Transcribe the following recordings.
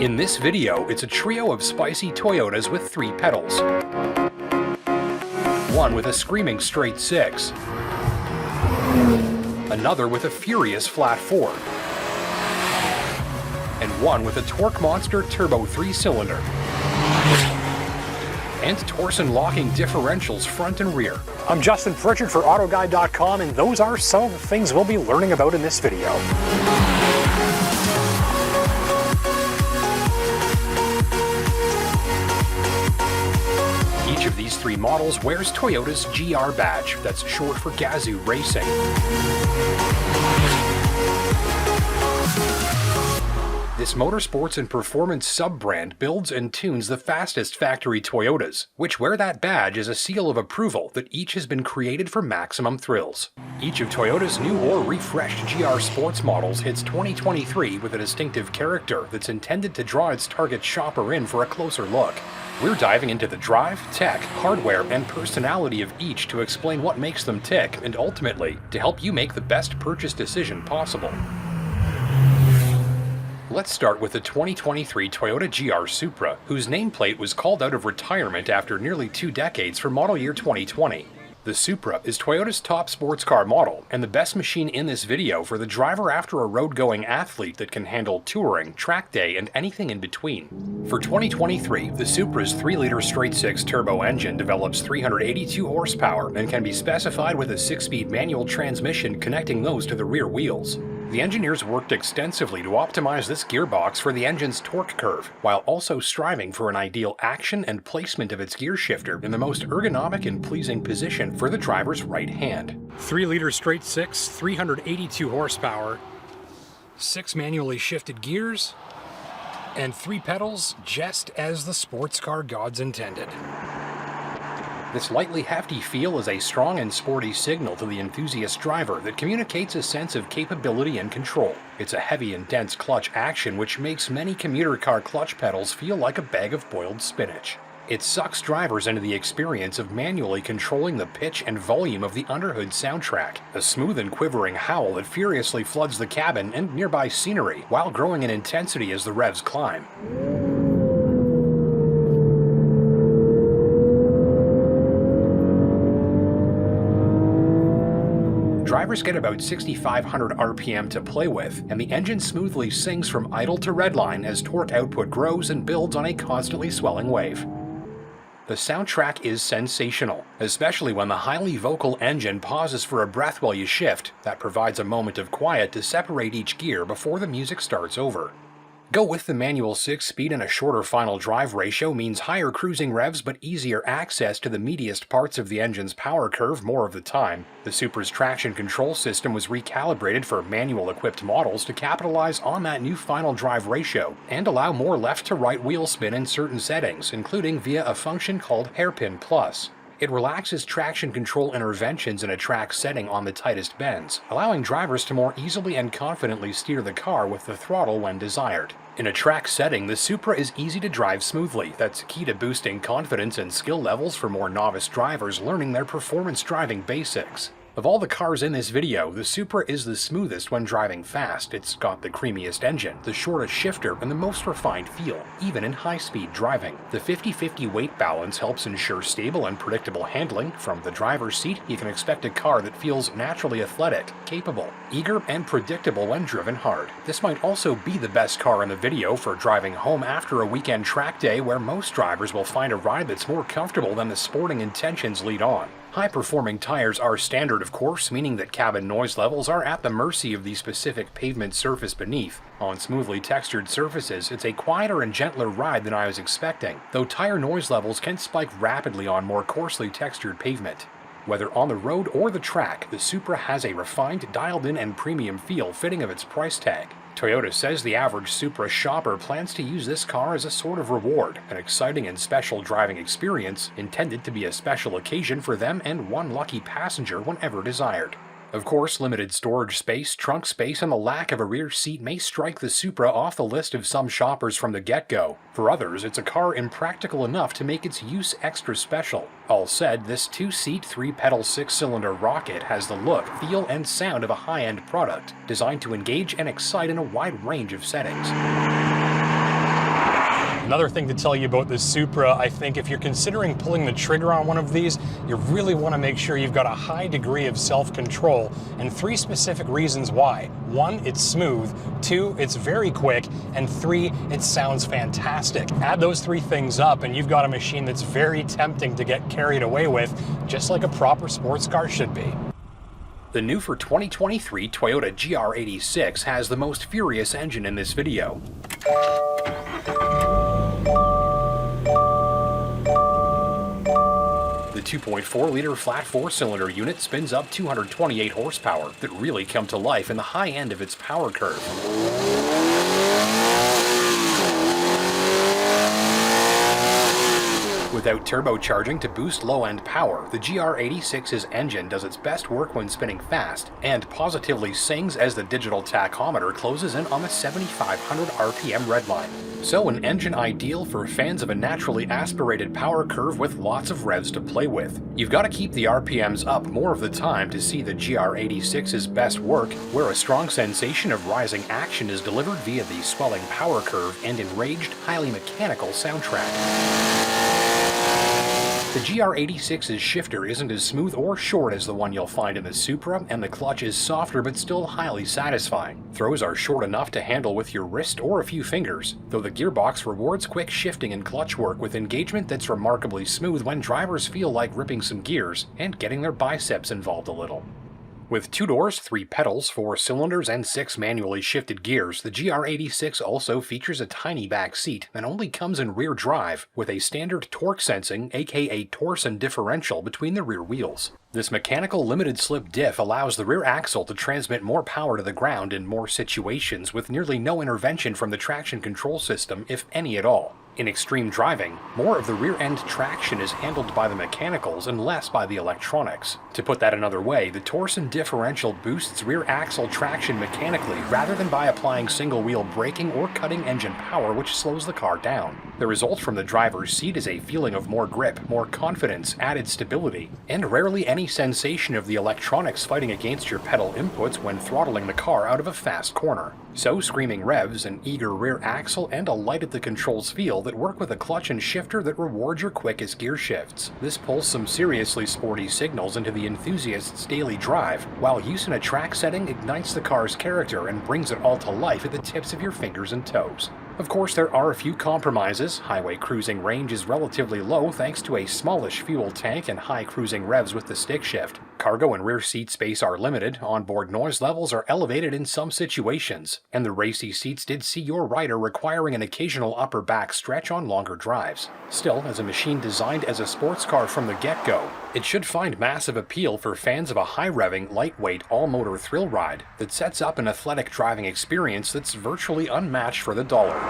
In this video, it's a trio of spicy Toyotas with 3 pedals. One with a screaming straight 6. Another with a furious flat 4. And one with a torque monster turbo 3-cylinder. And torsion locking differentials front and rear. I'm Justin Pritchard for AutoGuide.com, and those are some of the things we'll be learning about in this video. Each of these 3 models wears Toyota's GR badge, that's short for Gazoo Racing. This motorsports and performance sub-brand builds and tunes the fastest factory Toyotas, which wear that badge as a seal of approval that each has been created for maximum thrills. Each of Toyota's new or refreshed GR sports models hits 2023 with a distinctive character that's intended to draw its target shopper in for a closer look. We're diving into the drive, tech, hardware, and personality of each to explain what makes them tick and ultimately to help you make the best purchase decision possible. Let's start with the 2023 Toyota GR Supra, whose nameplate was called out of retirement after nearly 2 decades for model year 2020. The Supra is Toyota's top sports car model, and the best machine in this video for the driver after a road-going athlete that can handle touring, track day, and anything in between. For 2023, the Supra's 3-liter straight-six turbo engine develops 382 horsepower and can be specified with a 6-speed manual transmission connecting those to the rear wheels. The engineers worked extensively to optimize this gearbox for the engine's torque curve, while also striving for an ideal action and placement of its gear shifter in the most ergonomic and pleasing position for the driver's right hand. 3-liter straight-six, 382 horsepower, 6 manually shifted gears, and 3 pedals, just as the sports car gods intended. This lightly hefty feel is a strong and sporty signal to the enthusiast driver that communicates a sense of capability and control. It's a heavy and dense clutch action which makes many commuter car clutch pedals feel like a bag of boiled spinach. It sucks drivers into the experience of manually controlling the pitch and volume of the underhood soundtrack, a smooth and quivering howl that furiously floods the cabin and nearby scenery while growing in intensity as the revs climb. Drivers get about 6,500 RPM to play with, and the engine smoothly sings from idle to redline as torque output grows and builds on a constantly swelling wave. The soundtrack is sensational, especially when the highly vocal engine pauses for a breath while you shift. That provides a moment of quiet to separate each gear before the music starts over. Go with the manual 6-speed and a shorter final drive ratio means higher cruising revs but easier access to the meatiest parts of the engine's power curve more of the time. The Supra's traction control system was recalibrated for manual-equipped models to capitalize on that new final drive ratio and allow more left-to-right wheel spin in certain settings, including via a function called Hairpin Plus. It relaxes traction control interventions in a track setting on the tightest bends, allowing drivers to more easily and confidently steer the car with the throttle when desired. In a track setting, the Supra is easy to drive smoothly. That's key to boosting confidence and skill levels for more novice drivers learning their performance driving basics. Of all the cars in this video, the Supra is the smoothest when driving fast. It's got the creamiest engine, the shortest shifter, and the most refined feel, even in high-speed driving. The 50-50 weight balance helps ensure stable and predictable handling. From the driver's seat, you can expect a car that feels naturally athletic, capable, eager, and predictable when driven hard. This might also be the best car in the video for driving home after a weekend track day where most drivers will find a ride that's more comfortable than the sporting intentions lead on. High-performing tires are standard, of course, meaning that cabin noise levels are at the mercy of the specific pavement surface beneath. On smoothly textured surfaces, it's a quieter and gentler ride than I was expecting, though tire noise levels can spike rapidly on more coarsely textured pavement. Whether on the road or the track, the Supra has a refined, dialed-in, and premium feel fitting of its price tag. Toyota says the average Supra shopper plans to use this car as a sort of reward, an exciting and special driving experience intended to be a special occasion for them and one lucky passenger whenever desired. Of course, limited storage space, trunk space, and the lack of a rear seat may strike the Supra off the list of some shoppers from the get-go. For others, it's a car impractical enough to make its use extra special. All said, this 2-seat, 3-pedal 6-cylinder rocket has the look, feel, and sound of a high-end product, designed to engage and excite in a wide range of settings. Another thing to tell you about this Supra, I think if you're considering pulling the trigger on one of these, you really want to make sure you've got a high degree of self-control, and 3 specific reasons why. 1, it's smooth. 2, it's very quick. And 3, it sounds fantastic. Add those 3 things up and you've got a machine that's very tempting to get carried away with, just like a proper sports car should be. The new for 2023 Toyota GR86 has the most furious engine in this video. The 2.4-liter flat 4-cylinder unit spins up 228 horsepower that really come to life in the high end of its power curve. Without turbocharging to boost low-end power, the GR86's engine does its best work when spinning fast, and positively sings as the digital tachometer closes in on the 7,500 RPM redline. So an engine ideal for fans of a naturally aspirated power curve with lots of revs to play with. You've got to keep the RPMs up more of the time to see the GR86's best work, where a strong sensation of rising action is delivered via the swelling power curve and enraged, highly mechanical soundtrack. The GR86's shifter isn't as smooth or short as the one you'll find in the Supra, and the clutch is softer but still highly satisfying. Throws are short enough to handle with your wrist or a few fingers, though the gearbox rewards quick shifting and clutch work with engagement that's remarkably smooth when drivers feel like ripping some gears and getting their biceps involved a little. With 2 doors, 3 pedals, 4 cylinders, and 6 manually shifted gears, the GR86 also features a tiny back seat and only comes in rear drive, with a standard torque sensing, aka torsion differential, between the rear wheels. This mechanical limited slip diff allows the rear axle to transmit more power to the ground in more situations, with nearly no intervention from the traction control system, if any at all. In extreme driving, more of the rear-end traction is handled by the mechanicals and less by the electronics. To put that another way, the torsion differential boosts rear axle traction mechanically rather than by applying single-wheel braking or cutting engine power, which slows the car down. The result from the driver's seat is a feeling of more grip, more confidence, added stability, and rarely any sensation of the electronics fighting against your pedal inputs when throttling the car out of a fast corner. So screaming revs, an eager rear axle, and a light at the controls feel that work with a clutch and shifter that reward your quickest gear shifts. This pulls some seriously sporty signals into the enthusiast's daily drive, while use in a track setting ignites the car's character and brings it all to life at the tips of your fingers and toes. Of course, there are a few compromises. Highway cruising range is relatively low thanks to a smallish fuel tank and high cruising revs with the stick shift. Cargo and rear seat space are limited, onboard noise levels are elevated in some situations, and the racy seats did see your rider requiring an occasional upper back stretch on longer drives. Still, as a machine designed as a sports car from the get-go, it should find massive appeal for fans of a high-revving, lightweight, all-motor thrill ride that sets up an athletic driving experience that's virtually unmatched for the dollar.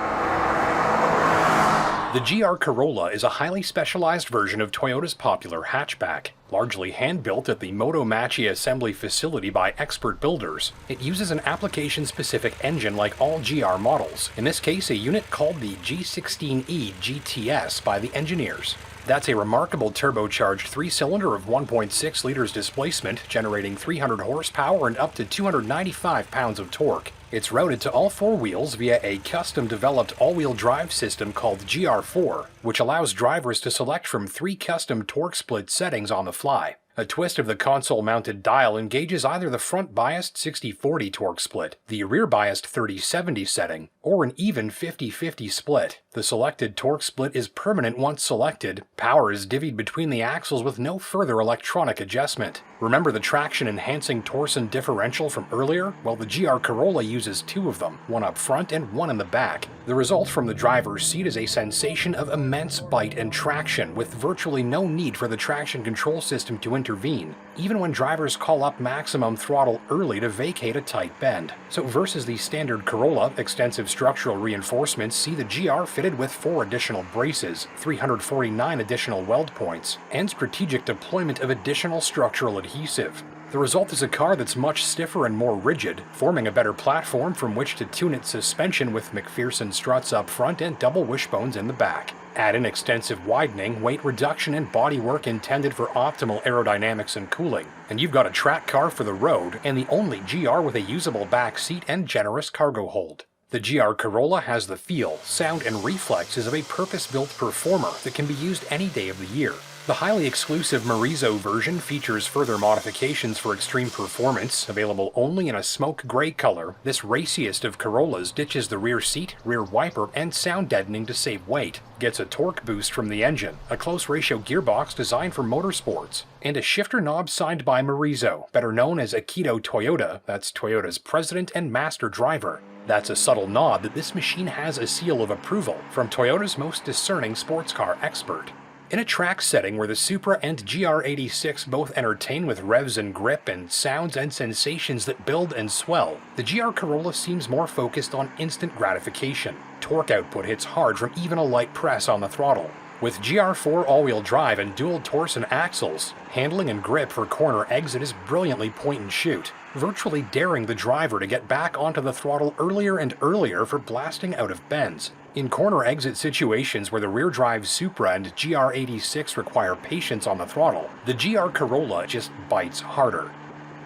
The GR Corolla is a highly specialized version of Toyota's popular hatchback. Largely hand-built at the Motomachi assembly facility by expert builders, it uses an application-specific engine like all GR models, in this case a unit called the G16E GTS by the engineers. That's a remarkable turbocharged 3-cylinder of 1.6 liters displacement, generating 300 horsepower and up to 295 pounds of torque. It's routed to all 4 wheels via a custom-developed all-wheel drive system called GR4, which allows drivers to select from 3 custom torque split settings on the fly. A twist of the console-mounted dial engages either the front-biased 60/40 torque split, the rear-biased 30/70 setting, or an even 50/50 split. The selected torque split is permanent once selected. Power is divvied between the axles with no further electronic adjustment. Remember the traction-enhancing torsion differential from earlier? Well, the GR Corolla uses 2 of them, one up front and one in the back. The result from the driver's seat is a sensation of immense bite and traction, with virtually no need for the traction control system to intervene, even when drivers call up maximum throttle early to vacate a tight bend. So versus the standard Corolla, extensive structural reinforcements see the GR fitted with 4 additional braces, 349 additional weld points, and strategic deployment of additional structural adhesive. The result is a car that's much stiffer and more rigid, forming a better platform from which to tune its suspension with McPherson struts up front and double wishbones in the back. Add in extensive widening, weight reduction, and bodywork intended for optimal aerodynamics and cooling, and you've got a track car for the road and the only GR with a usable back seat and generous cargo hold. The GR Corolla has the feel, sound, and reflexes of a purpose-built performer that can be used any day of the year. The highly exclusive Morizo version features further modifications for extreme performance, available only in a smoke gray color. This raciest of Corollas ditches the rear seat, rear wiper, and sound deadening to save weight, gets a torque boost from the engine, a close ratio gearbox designed for motorsports, and a shifter knob signed by Morizo, better known as Akito Toyota, that's Toyota's president and master driver. That's a subtle nod that this machine has a seal of approval from Toyota's most discerning sports car expert. In a track setting where the Supra and GR86 both entertain with revs and grip and sounds and sensations that build and swell, the GR Corolla seems more focused on instant gratification. Torque output hits hard from even a light press on the throttle. With GR4 all-wheel drive and dual torsion axles, handling and grip for corner exit is brilliantly point and shoot, virtually daring the driver to get back onto the throttle earlier and earlier for blasting out of bends. In corner exit situations where the rear-drive Supra and GR86 require patience on the throttle, the GR Corolla just bites harder.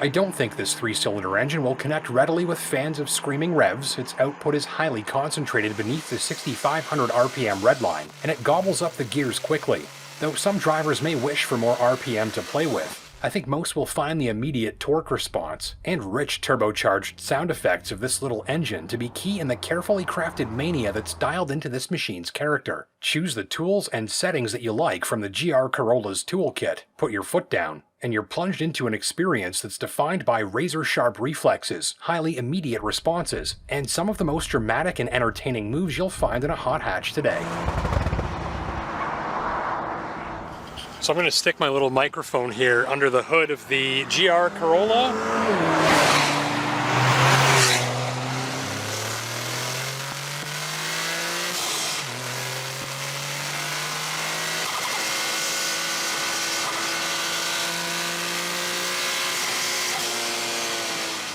I don't think this 3-cylinder engine will connect readily with fans of screaming revs. Its output is highly concentrated beneath the 6,500 RPM redline, and it gobbles up the gears quickly. Though some drivers may wish for more RPM to play with, I think most will find the immediate torque response and rich turbocharged sound effects of this little engine to be key in the carefully crafted mania that's dialed into this machine's character. Choose the tools and settings that you like from the GR Corolla's toolkit, put your foot down, and you're plunged into an experience that's defined by razor-sharp reflexes, highly immediate responses, and some of the most dramatic and entertaining moves you'll find in a hot hatch today. So I'm going to stick my little microphone here under the hood of the GR Corolla.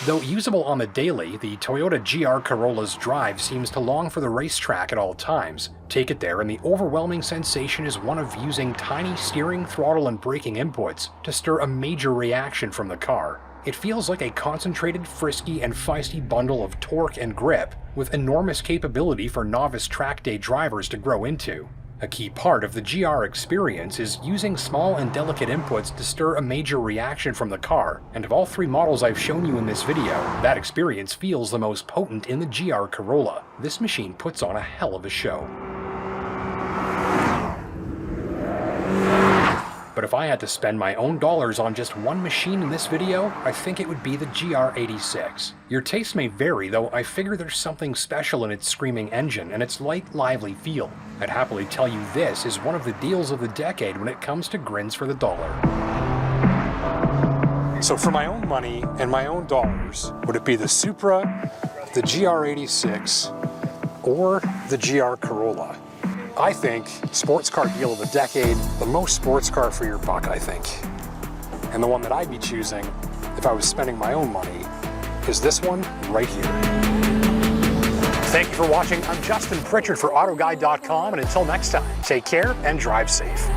Though usable on the daily, the Toyota GR Corolla's drive seems to long for the racetrack at all times. Take it there and the overwhelming sensation is one of using tiny steering, throttle, and braking inputs to stir a major reaction from the car. It feels like a concentrated, frisky, and feisty bundle of torque and grip, with enormous capability for novice track day drivers to grow into. A key part of the GR experience is using small and delicate inputs to stir a major reaction from the car, and of all 3 models I've shown you in this video, that experience feels the most potent in the GR Corolla. This machine puts on a hell of a show. But if I had to spend my own dollars on just one machine in this video, I think it would be the GR86. Your taste may vary, though I figure there's something special in its screaming engine and its light, lively feel. I'd happily tell you this is one of the deals of the decade when it comes to grins for the dollar. So for my own money and my own dollars, would it be the Supra, the GR86, or the GR Corolla? I think sports car deal of the decade, the most sports car for your buck, I think. And the one that I'd be choosing, if I was spending my own money, is this one right here. Thank you for watching. I'm Justin Pritchard for AutoGuide.com, and until next time, take care and drive safe.